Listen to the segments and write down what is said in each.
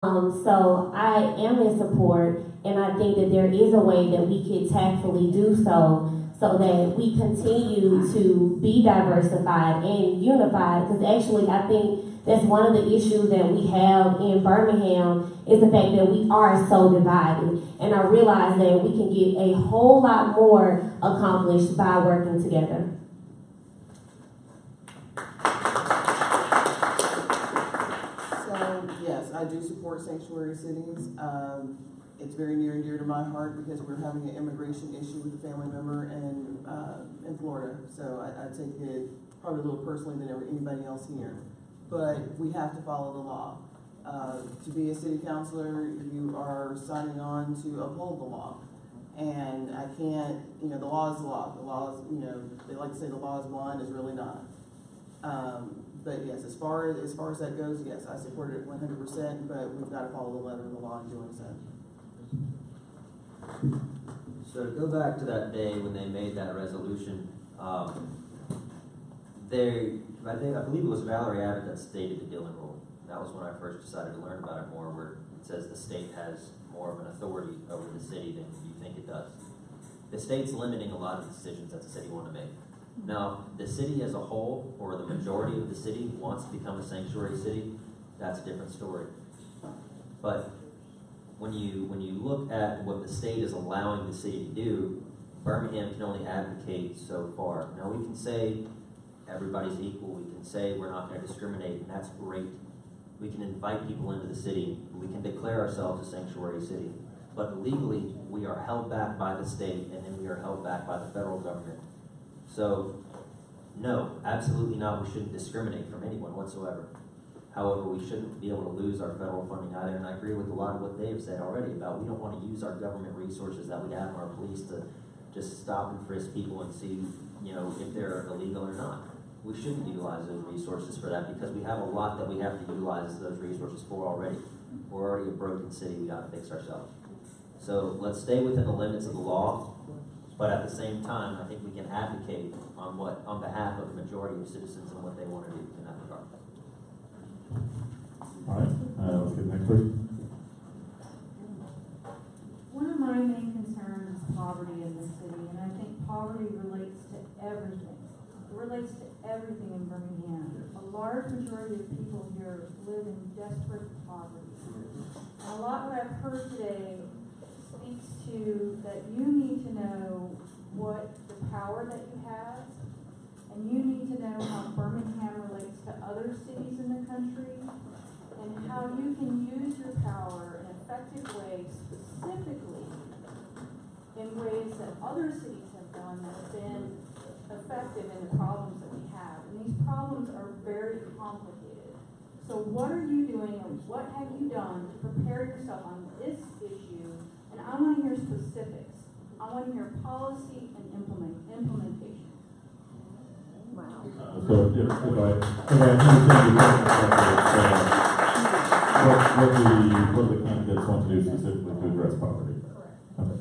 So I am in support, and I think that there is a way that we could tactfully do so that we continue to be diversified and unified. Because actually, I think that's one of the issues that we have in Birmingham is the fact that we are so divided. And I realize that we can get a whole lot more accomplished by working together. Yes, I do support sanctuary cities. It's very near and dear to my heart because we're having an immigration issue with a family member in Florida. So I take it probably a little personally than anybody else here. But we have to follow the law. To be a city councilor, you are signing on to uphold the law. And I can't, the law is the law. The law is, they like to say the law is blind, it's really not. But yes, as far as that goes, yes, I support it 100%, but we've got to follow the letter of the law in doing so. So to go back to that day when they made that resolution, I believe it was Valerie Abbott that stated the Dillon rule. That was when I first decided to learn about it more, where it says the state has more of an authority over the city than you think it does. The state's limiting a lot of decisions that the city want to make. Now, the city as a whole, or the majority of the city, wants to become a sanctuary city. That's a different story. But when you look at what the state is allowing the city to do, Birmingham can only advocate so far. Now, we can say everybody's equal. We can say we're not going to discriminate, and that's great. We can invite people into the city. We can declare ourselves a sanctuary city. But legally, we are held back by the state, and then we are held back by the federal government. So, no, absolutely not. We shouldn't discriminate from anyone whatsoever. However, we shouldn't be able to lose our federal funding either, and I agree with a lot of what they have said already about we don't want to use our government resources that we have in our police to just stop and frisk people and see, if they're illegal or not. We shouldn't utilize those resources for that because we have a lot that we have to utilize those resources for already. We're already a broken city. We got to fix ourselves. So let's stay within the limits of the law. But at the same time, I think we can advocate on behalf of the majority of citizens and what they want to do in that regard. All right, let's get the next person. One of my main concerns is poverty in the city, and I think poverty relates to everything. It relates to everything in Birmingham. A large majority of people here live in desperate poverty. And a lot of what I've heard today speaks to that you need to know what the power that you have, and you need to know how Birmingham relates to other cities in the country, and how you can use your power in effective ways, specifically in ways that other cities have done that have been effective in the problems that we have. And these problems are very complicated. So what are you doing, and what have you done to prepare yourself on this issue? And I want to hear specifics. I want to hear policy and implementation. Wow. So, if I understand what the candidates want to do specifically to address poverty. Correct. Okay.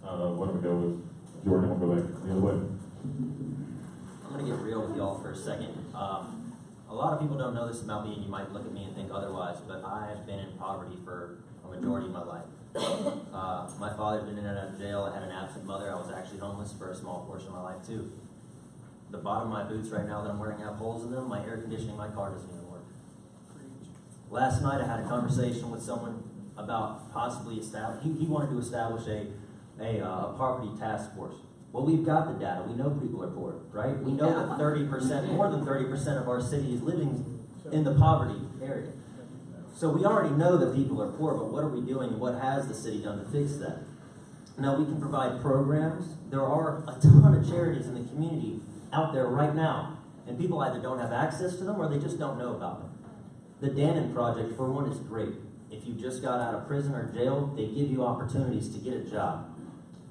Why don't we go with Jordan? We'll go back the other way. I'm going to get real with y'all for a second. A lot of people don't know this about me, and you might look at me and think otherwise, but I have been in poverty for a majority of my life. My father's been in and out of jail. I had an absent mother. I was actually homeless for a small portion of my life, too. The bottom of my boots right now that I'm wearing have holes in them. My air conditioning in my car doesn't even work. Last night I had a conversation with someone about possibly he wanted to establish a poverty task force. Well, we've got the data. We know people are poor, right? We know that 30%, more than 30% of our city is living in the poverty area. So we already know that people are poor, but what are we doing and what has the city done to fix that? Now, we can provide programs. There are a ton of charities in the community out there right now, and people either don't have access to them or they just don't know about them. The Dannon Project, for one, is great. If you just got out of prison or jail, they give you opportunities to get a job.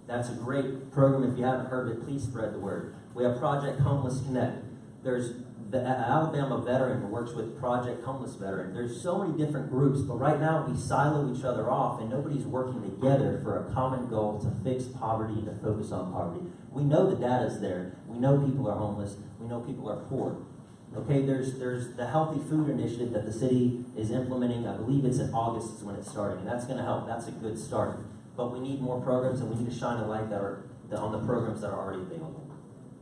That's a great program. If you haven't heard of it, please spread the word. We have Project Homeless Connect. There's the Alabama veteran who works with Project Homeless Veteran. There's so many different groups, but right now we silo each other off and nobody's working together for a common goal to fix poverty and to focus on poverty. We know the data's there. We know people are homeless. We know people are poor. Okay, there's the Healthy Food Initiative that the city is implementing. I believe it's in August is when it's starting, and that's gonna help. That's a good start. But we need more programs, and we need to shine a light on the programs that are already available.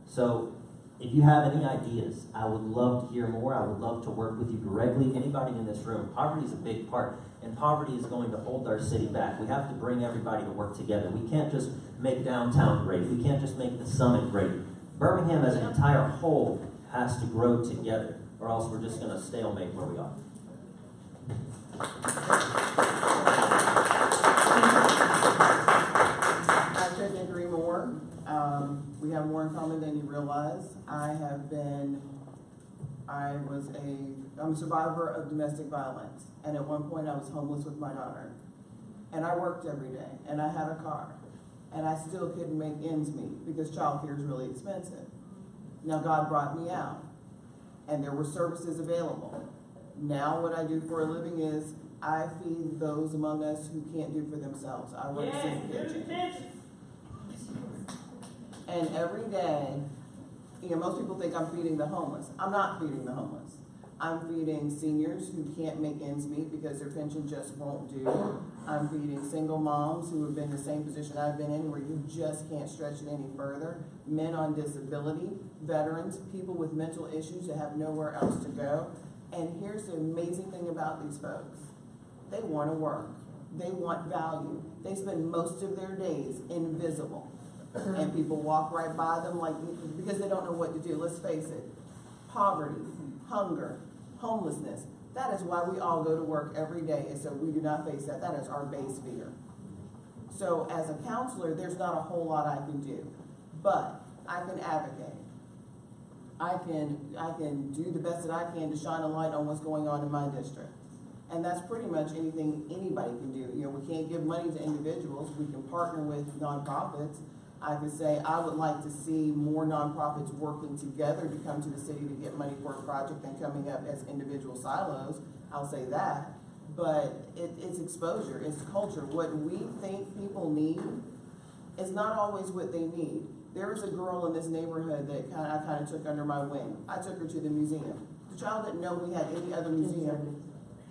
So if you have any ideas, I would love to hear more. I would love to work with you directly. Anybody in this room, poverty is a big part, and poverty is going to hold our city back. We have to bring everybody to work together. We can't just make downtown great. We can't just make the summit great. Birmingham as an entire whole has to grow together, or else we're just going to stalemate where we are. I couldn't agree more. We have more in common than you realize. I'm a survivor of domestic violence, and at one point I was homeless with my daughter. And I worked every day, and I had a car, and I still couldn't make ends meet because childcare is really expensive. Now God brought me out, and there were services available. Now what I do for a living is I feed those among us who can't do for themselves. I work in the kitchen. And every day, most people think I'm feeding the homeless. I'm not feeding the homeless. I'm feeding seniors who can't make ends meet because their pension just won't do. I'm feeding single moms who have been in the same position I've been in, where you just can't stretch it any further. Men on disability, veterans, people with mental issues that have nowhere else to go. And here's the amazing thing about these folks. They want to work. They want value. They spend most of their days invisible. And people walk right by them because they don't know what to do. Let's face it. Poverty, hunger, homelessness. That is why we all go to work every day, and so we do not face that. That is our base fear. So as a counselor, there's not a whole lot I can do, but I can advocate. I can do the best that I can to shine a light on what's going on in my district. And that's pretty much anything anybody can do. We can't give money to individuals. We can partner with nonprofits. I could say I would like to see more nonprofits working together to come to the city to get money for a project than coming up as individual silos. I'll say that. But it's exposure, it's culture. What we think people need is not always what they need. There was a girl in this neighborhood that I kind of took under my wing. I took her to the museum. The child didn't know we had any other museum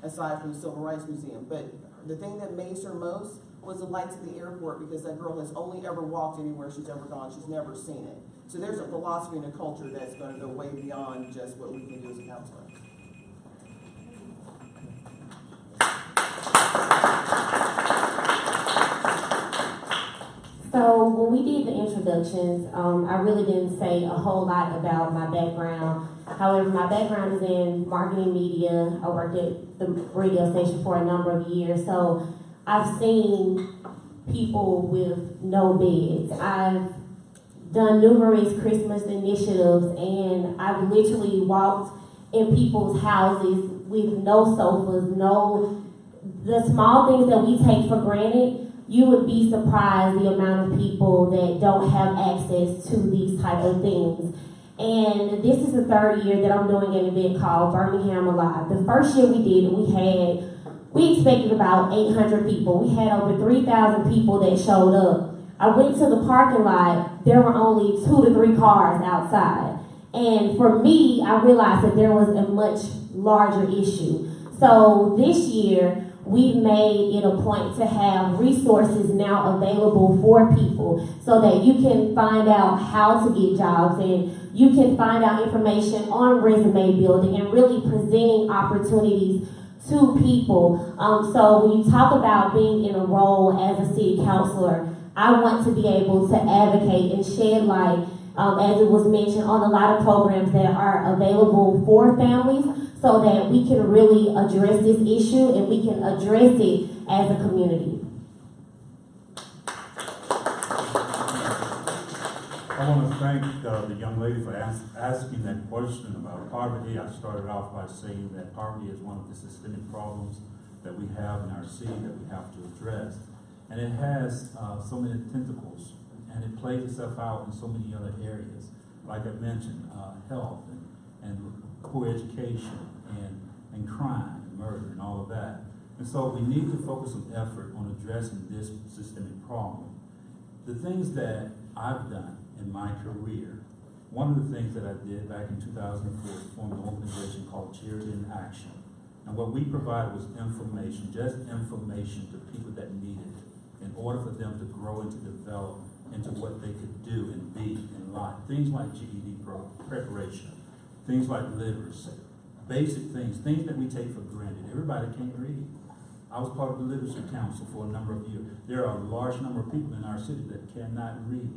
aside from the Civil Rights Museum. But the thing that amazed her most was the lights at the airport, because that girl has only ever walked anywhere she's ever gone. She's never seen it. So there's a philosophy and a culture that's going to go way beyond just what we can do as a counselor. So when we did the introductions, I really didn't say a whole lot about my background. However, my background is in marketing media. I worked at the radio station for a number of years. So I've seen people with no beds. I've done numerous Christmas initiatives, and I've literally walked in people's houses with no sofas, the small things that we take for granted. You would be surprised the amount of people that don't have access to these type of things. And this is the third year that I'm doing an event called Birmingham Alive. The first year we did it, we expected about 800 people. We had over 3,000 people that showed up. I went to the parking lot, there were only 2 to 3 cars outside. And for me, I realized that there was a much larger issue. So this year, we've made it a point to have resources now available for people so that you can find out how to get jobs, and you can find out information on resume building and really presenting opportunities to people. So when you talk about being in a role as a city councilor, I want to be able to advocate and shed light, as it was mentioned, on a lot of programs that are available for families, so that we can really address this issue and we can address it as a community. I want to thank the young lady for asking that question about poverty. I started off by saying that poverty is one of the systemic problems that we have in our city that we have to address. And it has so many tentacles, and it plays itself out in so many other areas. Like I mentioned, health and poor education and crime and murder and all of that. And so we need to focus some effort on addressing this systemic problem. The things that I've done in my career One of the things that I did back in 2004 was form an organization called Charity in Action. And what we provided was information, just information to people that needed it in order for them to grow and to develop into what they could do and be in life. Things like GED preparation, things like literacy, basic things that we take for granted. Everybody can't read. I was part of the Literacy Council for a number of years. There are a large number of people in our city that cannot read.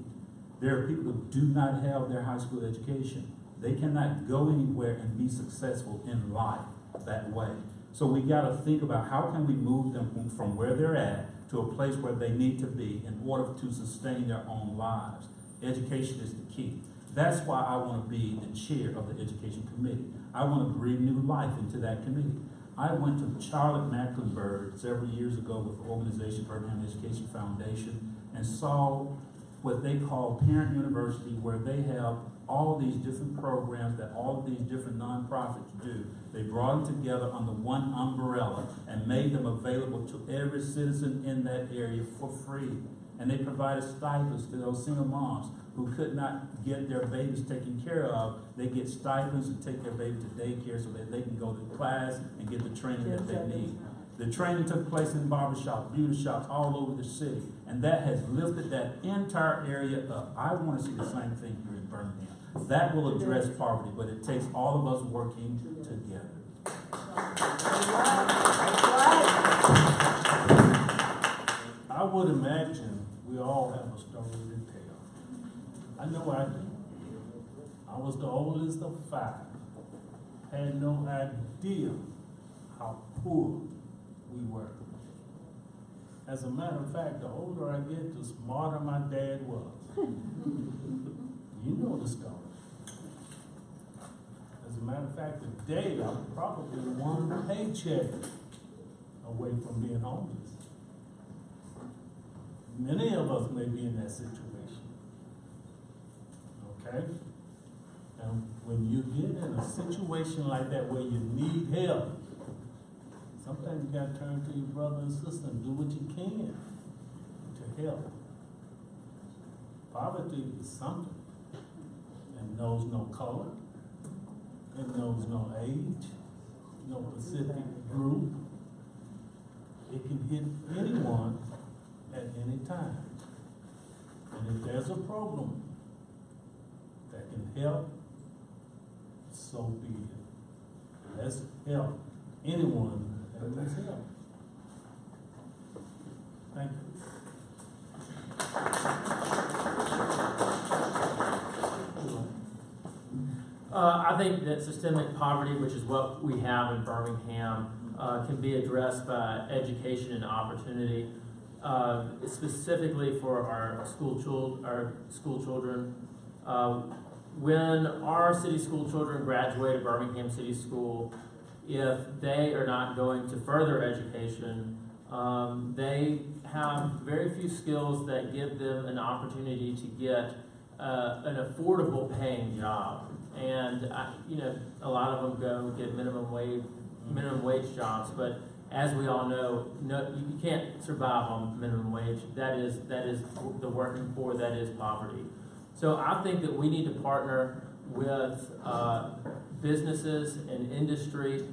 There are people who do not have their high school education. They cannot go anywhere and be successful in life that way. So we got to think about how can we move them from where they're at to a place where they need to be in order to sustain their own lives. Education is the key. That's why I want to be the chair of the Education Committee. I want to breathe new life into that committee. I went to Charlotte Mecklenburg several years ago with the organization Birmingham Education Foundation and saw what they call Parent University, where they have all these different programs that all of these different nonprofits do. They brought them together under one umbrella and made them available to every citizen in that area for free. And they provided stipends to those single moms who could not get their babies taken care of. They get stipends and take their baby to daycare so that they can go to class and get the training that they need. The training took place in barbershops, beauty shops, all over the city. And that has lifted that entire area up. I want to see the same thing here in Birmingham. That will address poverty, but it takes all of us working together. I would imagine we all have a story to tell. I know I do. I was the oldest of 5. Had no idea how poor we were. As a matter of fact, the older I get, the smarter my dad was. You know the story. As a matter of fact, today I'm probably one paycheck away from being homeless. Many of us may be in that situation. Okay? And when you get in a situation like that where you need help, sometimes you gotta turn to your brother and sister and do what you can to help. Poverty is something. It knows no color. It knows no age, no specific group. It can hit anyone at any time. And if there's a program that can help, so be it. Let's help anyone that needs help. Thank you. I think that systemic poverty, which is what we have in Birmingham, can be addressed by education and opportunity, specifically for our school children. When our city school children graduate at Birmingham City School, if they are not going to further education, they have very few skills that give them an opportunity to get an affordable paying job. And a lot of them go get minimum wage jobs. But as we all know, you can't survive on minimum wage. That is the working poor. That is poverty. So I think that we need to partner with businesses and industry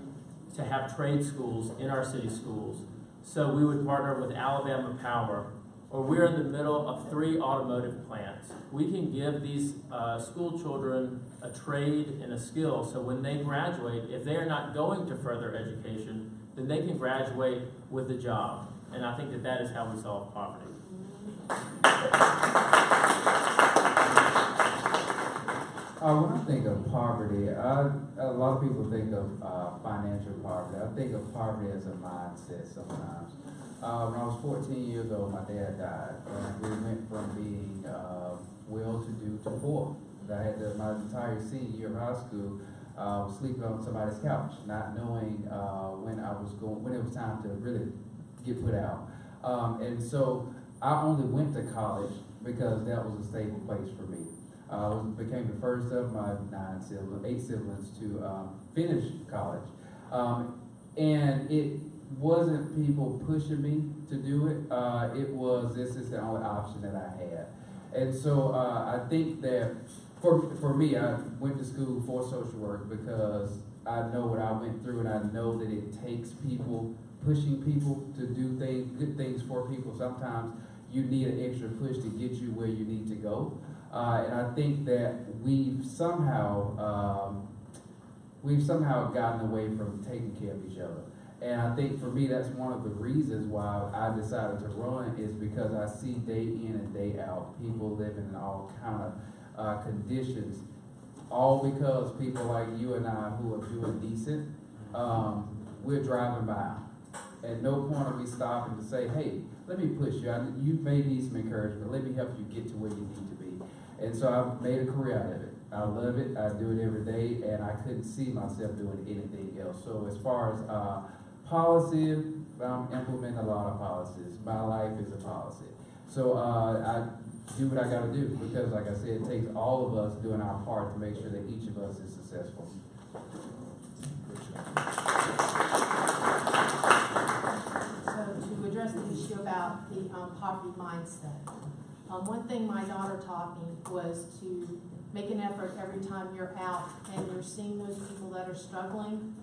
to have trade schools in our city schools. So we would partner with Alabama Power, or we're in the middle of 3 automotive plants. We can give these school children a trade and a skill, so when they graduate, if they are not going to further education, then they can graduate with a job. And I think that that is how we solve poverty. When I think of poverty, a lot of people think of financial poverty. I think of poverty as a mindset sometimes. When I was 14 years old, my dad died, and we went from being well-to-do to poor. I had my entire senior year of high school sleeping on somebody's couch, not knowing when it was time to really get put out. And so I only went to college because that was a stable place for me. Became the first of my 8 siblings to finish college. And it wasn't people pushing me to do it. It was, this is the only option that I had. And so I think that for me, I went to school for social work because I know what I went through, and I know that it takes people, pushing people to do things, good things for people. Sometimes you need an extra push to get you where you need to go. And I think that we've somehow gotten away from taking care of each other. And I think for me, that's one of the reasons why I decided to run, is because I see day in and day out people living in all kind of conditions, all because people like you and I who are doing decent, we're driving by. At no point are we stopping to say, hey, let me push you. You may need some encouragement. Let me help you get to where you need to be. And so I've made a career out of it. I love it. I do it every day, and I couldn't see myself doing anything else. So as far as policy, I'm implementing a lot of policies. My life is a policy. So I do what I got to do, because like I said, it takes all of us doing our part to make sure that each of us is successful. So to address the issue about the poverty mindset, one thing my daughter taught me was to make an effort every time you're out and you're seeing those people that are struggling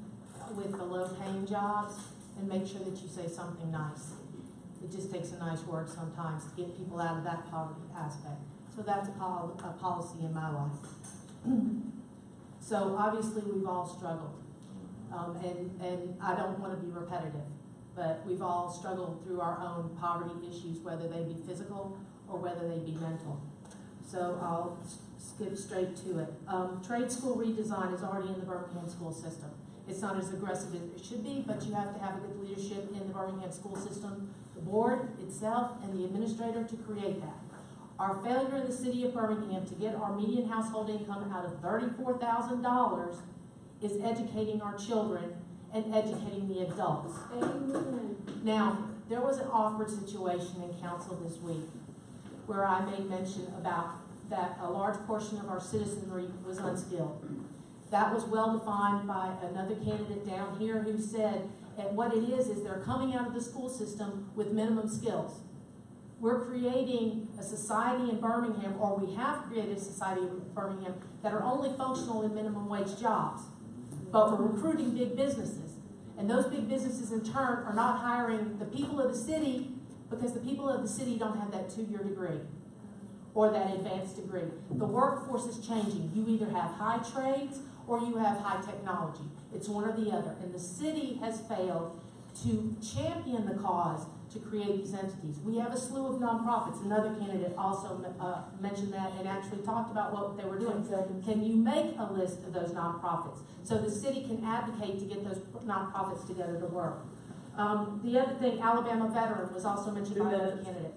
with the low-paying jobs, and make sure that you say something nice. It just takes a nice word sometimes to get people out of that poverty aspect. So that's a policy in my life. So obviously we've all struggled, and I don't want to be repetitive, but we've all struggled through our own poverty issues, whether they be physical or whether they be mental. So I'll skip straight to it. Trade school redesign is already in the Birmingham school system. It's not as aggressive as it should be, but you have to have a good leadership in the Birmingham school system, the board itself, and the administrator to create that. Our failure in the city of Birmingham to get our median household income out of $34,000 is educating our children and educating the adults. Amen. Now, there was an awkward situation in council this week where I made mention about that a large portion of our citizenry was unskilled. That was well defined by another candidate down here who said, and what it is they're coming out of the school system with minimum skills. We're creating a society in Birmingham, or we have created a society in Birmingham, that are only functional in minimum wage jobs. But we're recruiting big businesses. And those big businesses in turn are not hiring the people of the city, because the people of the city don't have that 2-year degree or that advanced degree. The workforce is changing. You either have high trades or you have high technology. It's one or the other. And the city has failed to champion the cause to create these entities. We have a slew of nonprofits. Another candidate also mentioned that and actually talked about what they were doing. Can you make a list of those nonprofits so the city can advocate to get those nonprofits together to work? The other thing, Alabama Veteran, was also mentioned by another candidate.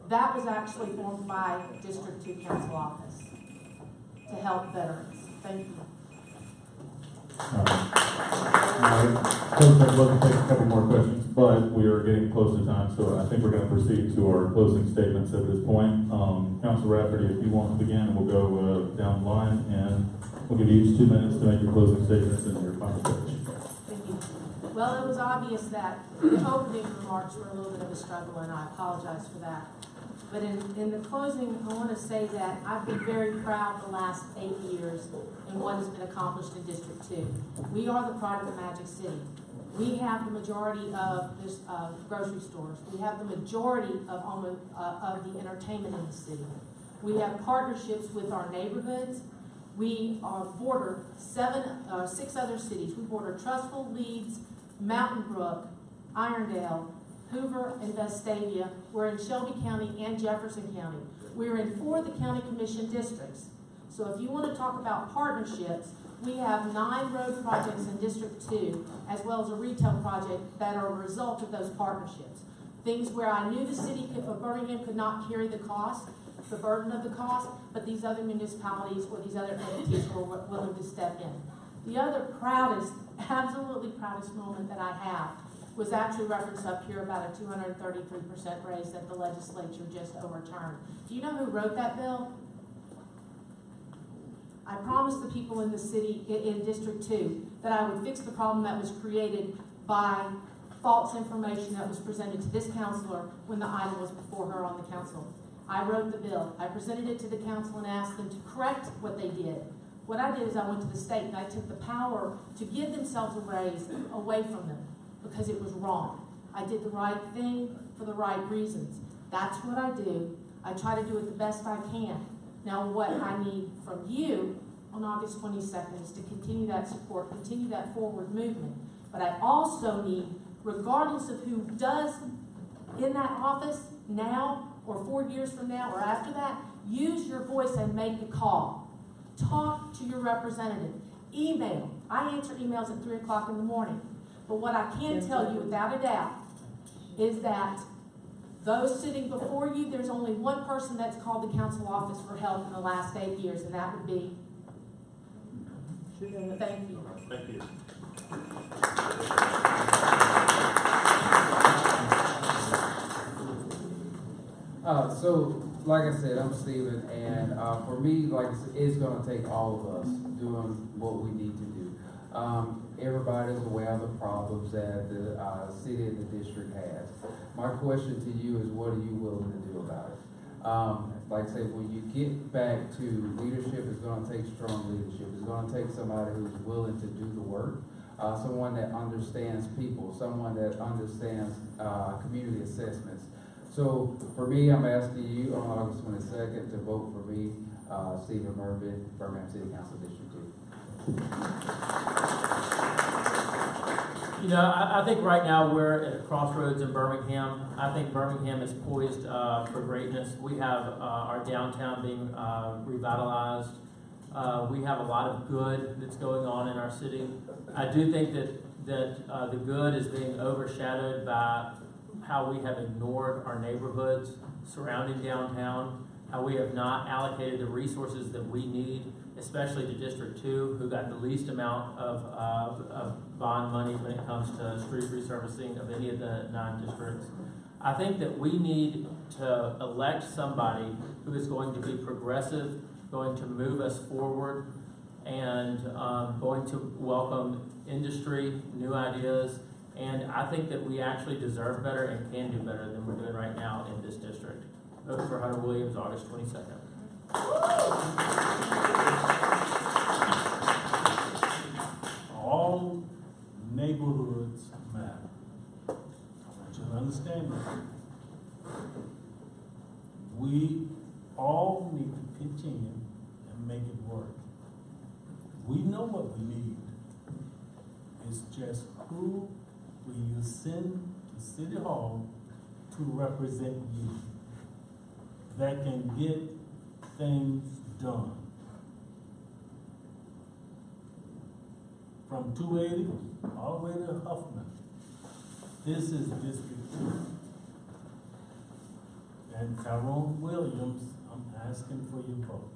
That was actually formed by District 2 Council Office to help veterans. Thank you. All right. Folks, I'd love to take a couple more questions, but we are getting close to time, so I think we're going to proceed to our closing statements at this point. Councilor Rafferty, if you want to begin, we'll go down the line, and we'll give you each 2 minutes to make your closing statements and your final speech. Thank you. Well, it was obvious that the opening remarks were a little bit of a struggle, and I apologize for that. But in the closing, I want to say that I've been very proud the last 8 years in what has been accomplished in District 2. We are the pride of the Magic City. We have the majority of this grocery stores. We have the majority of the entertainment in the city. We have partnerships with our neighborhoods. We border 6 other cities. We border Trussville, Leeds, Mountain Brook, Irondale, Hoover, and Vestavia. We're in Shelby County and Jefferson County. We're in 4 of the county commission districts. So if you want to talk about partnerships, we have 9 road projects in District 2, as well as a retail project that are a result of those partnerships. Things where I knew the city of Birmingham could not carry the cost, the burden of the cost, but these other municipalities or these other entities were willing to step in. The other proudest, absolutely proudest moment that I have was actually referenced up here about a 233% raise that the legislature just overturned. Do you know who wrote that bill? I promised the people in the city, in District 2, that I would fix the problem that was created by false information that was presented to this councilor when the item was before her on the council. I wrote the bill. I presented it to the council and asked them to correct what they did. What I did is I went to the state and I took the power to give themselves a raise away from them because it was wrong. I did the right thing for the right reasons. That's what I do. I try to do it the best I can. Now, what I need from you on August 22nd is to continue that support, continue that forward movement. But I also need, regardless of who does in that office now or 4 years from now or after that, use your voice and make a call. Talk to your representative. Email. I answer emails at 3 o'clock in the morning. But what I can tell you without a doubt is that those sitting before you, there's only one person that's called the council office for help in the last 8 years, and that would be. Thank you. Thank you. So, like I said, I'm Steven, and for me, like I said, it's going to take all of us doing what we need to do. Everybody's aware of the problems that the city and the district has. My question to you is, what are you willing to do about it? Like I said, when you get back to leadership, it's going to take strong leadership. It's going to take somebody who's willing to do the work, someone that understands people, someone that understands community assessments. So for me, I'm asking you on August 22nd to vote for me, Steven Murphy, Birmingham City Council District 2. You know, I think right now we're at a crossroads in Birmingham. I think Birmingham is poised for greatness. We have our downtown being revitalized. We have a lot of good that's going on in our city. I do think that the good is being overshadowed by how we have ignored our neighborhoods surrounding downtown, how we have not allocated the resources that we need, especially to District 2, who got the least amount of bond money when it comes to street resurfacing of any of the 9 districts. I think that we need to elect somebody who is going to be progressive, going to move us forward, and going to welcome industry, new ideas. And I think that we actually deserve better and can do better than we're doing right now in this district. Vote for Hunter Williams, August 22nd. All neighborhoods matter. I want you to understand that. We all need to pitch in and make it work. We know what we need. It's just who will you send to City Hall to represent you that can get things done. From 280 all the way to Huffman. This is District 2. And Tyrone Williams, I'm asking for your vote.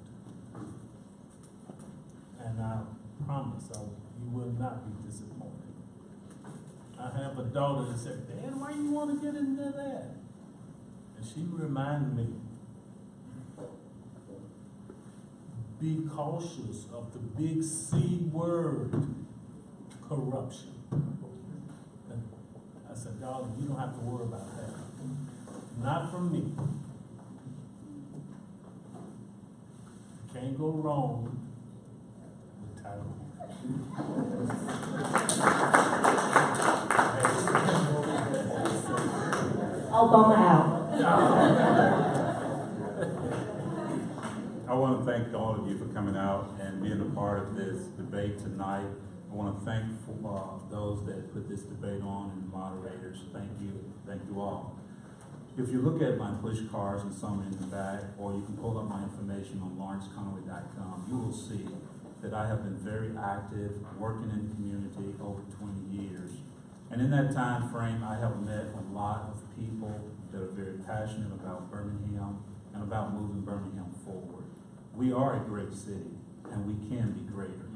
And I promise you will not be disappointed. I have a daughter that said, "Dad, why you want to get into that?" And she reminded me, be cautious of the big C word, corruption. And I said, "Daughter, you don't have to worry about that. Not from me. Can't go wrong with Tyrone." Obama out. I want to thank all of you for coming out and being a part of this debate tonight. I want to thank those that put this debate on and the moderators. Thank you all. If you look at my push cards and some in the back, or you can pull up my information on lawrenceconway.com, you will see that I have been very active working in the community over 20 years. And in that time frame, I have met a lot of people that are very passionate about Birmingham and about moving Birmingham forward. We are a great city, and we can be greater.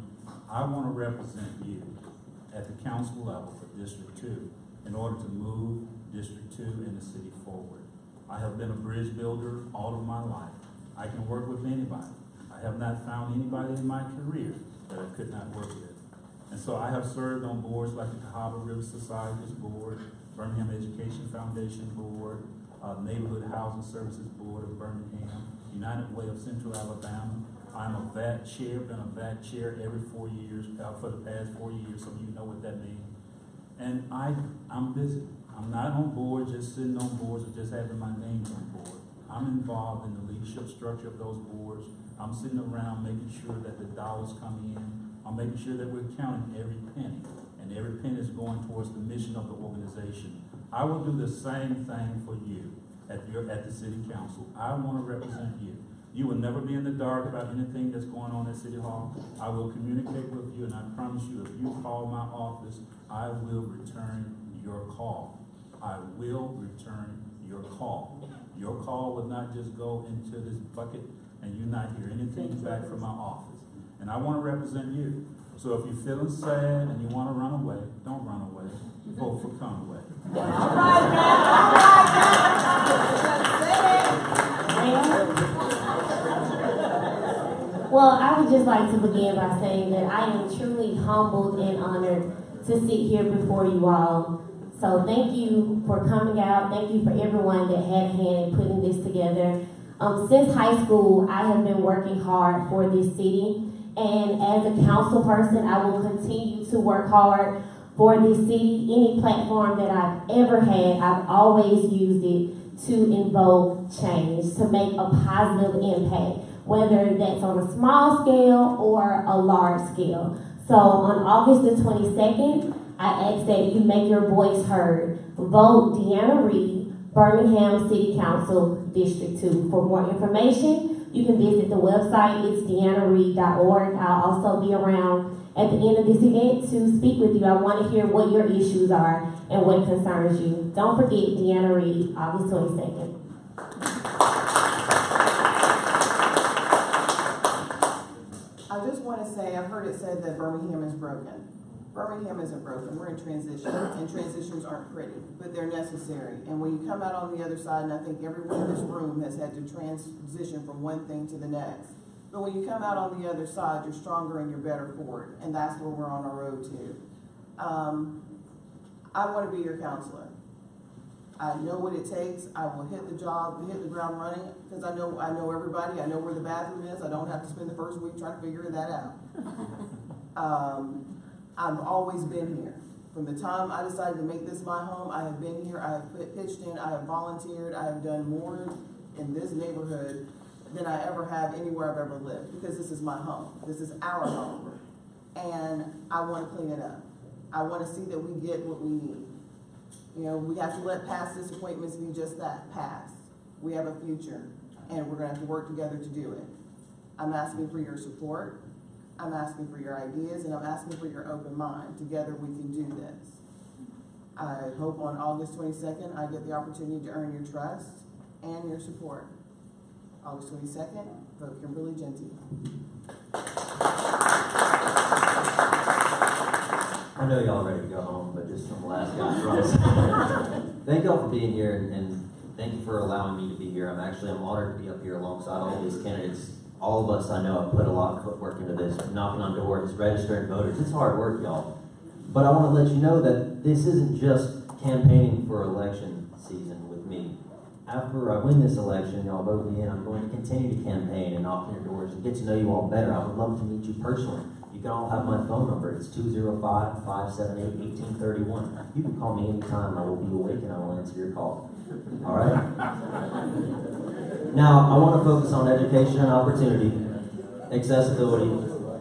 I want to represent you at the council level for District 2 in order to move District 2 and the city forward. I have been a bridge builder all of my life. I can work with anybody. I have not found anybody in my career that I could not work with. And so I have served on boards like the Cahaba River Society's board, Birmingham Education Foundation Board, Neighborhood Housing Services Board of Birmingham, United Way of Central Alabama. I'm a VAT chair, been a VAT chair every 4 years, for the past 4 years, so you know what that means. And I'm busy. I'm not on board, just sitting on boards or just having my name on board. I'm involved in the leadership structure of those boards. I'm sitting around making sure that the dollars come in. I'm making sure that we're counting every penny, and every penny is going towards the mission of the organization. I will do the same thing for you at the city council. I want to represent you. You will never be in the dark about anything that's going on at City Hall. I will communicate with you, and I promise you, if you call my office, I will return your call. I will return your call. Your call will not just go into this bucket and you not hear anything back from my office. And I want to represent you. So if you're feeling sad and you want to run away, don't run away. Vote for Conway. All right, man. All right, man. Well, I would just like to begin by saying that I am truly humbled and honored to sit here before you all. So thank you for coming out. Thank you for everyone that had a hand in putting this together. Since high school, I have been working hard for this city. And as a council person, I will continue to work hard for this city. Any platform that I've ever had, I've always used it to invoke change, to make a positive impact, whether that's on a small scale or a large scale. So on August the 22nd, I ask that you make your voice heard. Vote Deanna Reed, Birmingham City Council, District 2. For more information, you can visit the website. It's deannareed.org. I'll also be around at the end of this event to speak with you. I want to hear what your issues are and what concerns you. Don't forget Deanna Reed, August 22nd. I just want to say, I've heard it said that Birmingham is broken. Birmingham isn't broken. We're in transition, and transitions aren't pretty, but they're necessary. And when you come out on the other side, and I think everyone in this room has had to transition from one thing to the next, but when you come out on the other side, you're stronger and you're better for it, and that's where we're on our road to. I want to be your counselor. I know what it takes. I will hit the job, hit the ground running, because I know everybody. I know where the bathroom is. I don't have to spend the first week trying to figure that out. I've always been here. From the time I decided to make this my home, I have been here. I have pitched in. I have volunteered. I have done more in this neighborhood than I ever have anywhere I've ever lived, because this is my home. This is our home. And I want to clean it up. I want to see that we get what we need. You know, we have to let past disappointments be just that, past. We have a future, and we're going to have to work together to do it. I'm asking for your support. I'm asking for your ideas, and I'm asking for your open mind. Together we can do this. I hope on August 22nd I get the opportunity to earn your trust and your support. August 22nd, vote Kimberly Genty. I know y'all ready to go home, but just from the last guy promise. Thank y'all for being here, and thank you for allowing me to be here. I'm honored to be up here alongside all these candidates. All of us I know have put a lot of footwork into this, knocking on doors, registering voters. It's hard work, y'all. But I want to let you know that this isn't just campaigning for election season with me. After I win this election, y'all vote me in, I'm going to continue to campaign and knock on your doors and get to know you all better. I would love to meet you personally. You can all have my phone number. It's 205-578-1831. You can call me anytime. I will be awake and I will answer your call. All right? Now, I want to focus on education and opportunity, accessibility,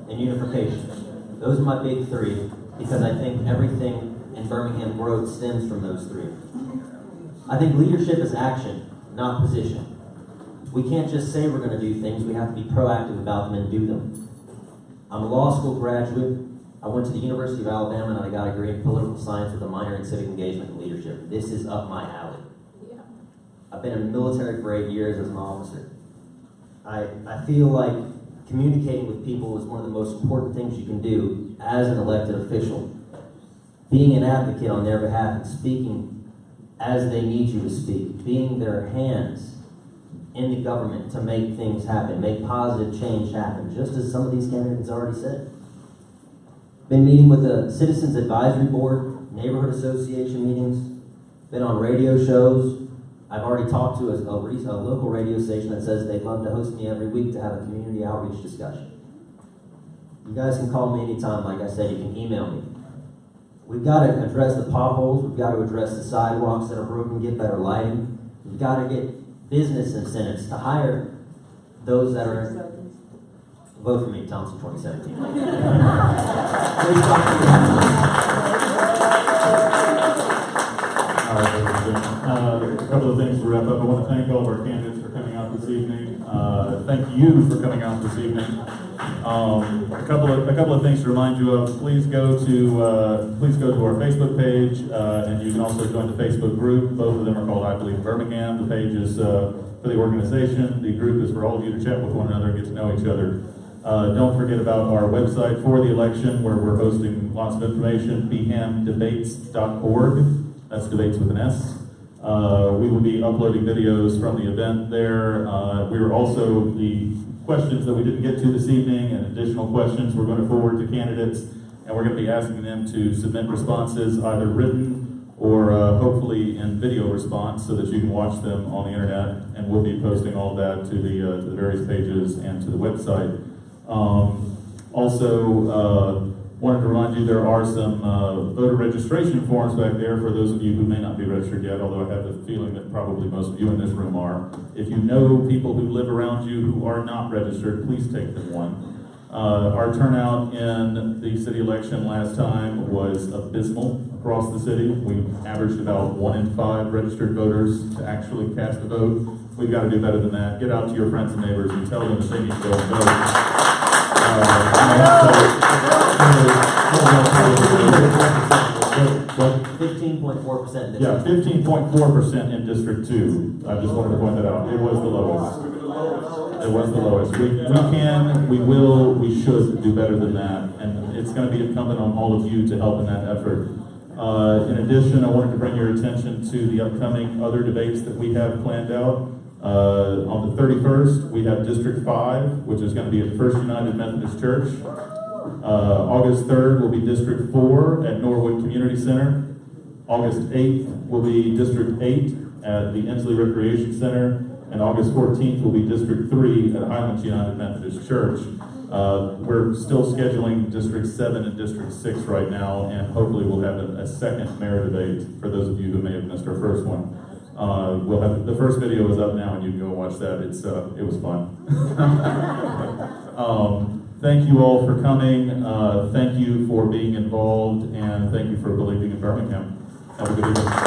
and unification. Those are my big three, because I think everything in Birmingham growth stems from those three. I think leadership is action, not position. We can't just say we're going to do things. We have to be proactive about them and do them. I'm a law school graduate. I went to the University of Alabama and I got a degree in political science with a minor in civic engagement and leadership. This is up my alley. I've been in the military for 8 years as an officer. I feel like communicating with people is one of the most important things you can do as an elected official. Being an advocate on their behalf and speaking as they need you to speak. Being their hands in the government to make things happen, make positive change happen, just as some of these candidates already said. Been meeting with the Citizens Advisory Board, neighborhood association meetings, been on radio shows. I've already talked to a local radio station that says they'd love to host me every week to have a community outreach discussion. You guys can call me anytime. Like I said, you can email me. We've got to address the potholes. We've got to address the sidewalks that are broken, get better lighting. We've got to get business incentives to hire those that are... Vote for me, Thompson 2017. All right, ladies and gentlemen. A couple of things to wrap up. I want to thank all of our candidates for coming out this evening. Thank you for coming out this evening. A couple of things to remind you of. Please go to our Facebook page, and you can also join the Facebook group. Both of them are called I Believe Birmingham. The page is for the organization. The group is for all of you to chat with one another and get to know each other. Don't forget about our website for the election, where we're hosting lots of information, bhamdebates.org. That's debates with an S. We will be uploading videos from the event there. We were also, the questions that we didn't get to this evening and additional questions we're going to forward to candidates, and we're going to be asking them to submit responses, either written or hopefully in video response, so that you can watch them on the internet, and we'll be posting all that to the various pages and to the website. Wanted to remind you there are some voter registration forms back there for those of you who may not be registered yet, although I have the feeling that probably most of you in this room are. If you know people who live around you who are not registered, please take them one. Our turnout in the city election last time was abysmal across the city. We averaged about 1 in 5 registered voters to actually cast a vote. We've got to do better than that. Get out to your friends and neighbors and tell them that they need to go and vote. 15.4%. Yeah, 15.4% in District 2. I just wanted to point that out. It was the lowest. It was the lowest. We should do better than that. And it's going to be incumbent on all of you to help in that effort. In addition, I wanted to bring your attention to the upcoming other debates that we have planned out. On the 31st, we have District 5, which is going to be at First United Methodist Church. August 3rd will be District 4 at Norwood Community Center. August 8th will be District 8 at the Inslee Recreation Center. And August 14th will be District 3 at Highlands United Methodist Church. We're still scheduling District 7 and District 6 right now, and hopefully we'll have a second mayor debate for those of you who may have missed our first one. We'll have the first video is up now, and you can go watch that. It was fun. Thank you all for coming. Thank you for being involved, and thank you for believing in Birmingham. Have a good evening.